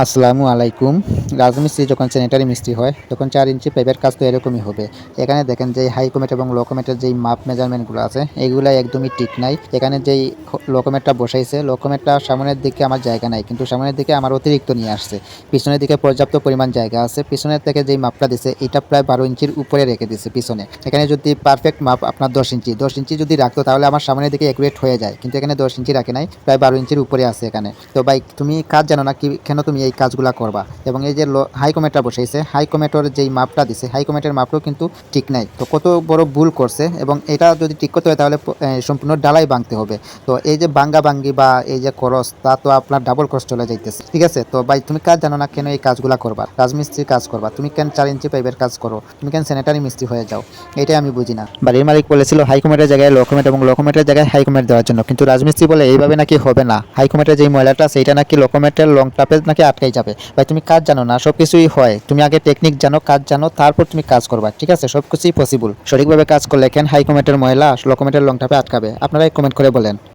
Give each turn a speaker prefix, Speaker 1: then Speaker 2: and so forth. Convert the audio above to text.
Speaker 1: আসসালামু আলাইকুম। রাজমিস্ত্রি যখন স্যানিটারি মিস্ত্রি হয় তখন ৪ ইঞ্চি পাইপের কাজ তো এরকমই হবে। এখানে দেখেন যে হাই কমেট এবং লো কমেটের যেই মাপ মেজারমেন্টগুলো আছে এগুলা একদমই ঠিক নাই। এখানে যেই লো কমেটটা বসাইছে, লো কমেটটা সামনের দিকে আমার জায়গা নাই, কিন্তু সামনের দিকে আমার অতিরিক্ত নিয়ে আসছে। পিছনের দিকে পর্যাপ্ত পরিমাণ জায়গা আছে। পিছনের থেকে যেই মাপটা দিছে এটা প্রায় ১২ ইঞ্চির উপরে রেখে দিছে পিছনে। এখানে যদি পারফেক্ট মাপ আপনার ১০ ইঞ্চি যদি রাখতো তাহলে আমার সামনের দিকে একুরেট হয়ে যায়। কিন্তু এখানে ১০ ইঞ্চি রাখে নাই, প্রায় ১২ ইঞ্চির উপরে আছে এখানে। তো ভাই তুমি কাজ জানো না কি কেন তুমি এই কাজগুলা করবা? এবং এই যে হাই কমেটটা বসাইছে, হাই কমেটের যেই মাপটা দিছে, হাই কমেটের মাপটাও কিন্তু ঠিক নাই। তো কত বড় ভুল করছে, এবং এটা যদি ঠিক করতে হয় তাহলে সম্পূর্ণ ডালাই ভাঙতে হবে। তো এই যে ভাঙ্গি বা এই যে খরচ, তা তো আপনার ডাবল খরচ চলে যাইতেছে। ঠিক আছে, তো ভাই তুমি কাজ জানো না কেন এই কাজগুলা করবা? রাজমিস্ত্রির কাজ করবা, তুমি কেন ৪ ইঞ্চি পাইপের কাজ করো? তুমি কেন স্যানিটারি মিস্ত্রি হয়ে যাও? এটাই আমি বুঝি না। বাড়ির মালিক বলেছিল হাই কমেটের জায়গায় লো কমেট এবং লো কমেটের জায়গায় হাই কমেট দেওয়ার জন্য, কিন্তু রাজমিস্ত্রি বলে এইভাবে নাকি হবে না। হাই কমেটের যেই ময়লাটা সেইটা নাকি লো কমেটের লং টাপে নাকি আটকাই যাবে। ভাই তুমি কাজ জানো না, সব কিছুই হয়। তুমি আগে টেকনিক জানো, কাজ জানো, তারপর তুমি কাজ করবা। ঠিক আছে, সব কিছুই পসিবল। সঠিকভাবে কাজ করলে কেন হাই কমেটের ময়লা লো কমেটের লং টাপে আটকাবে? আপনারাই কমেন্ট করে বলেন।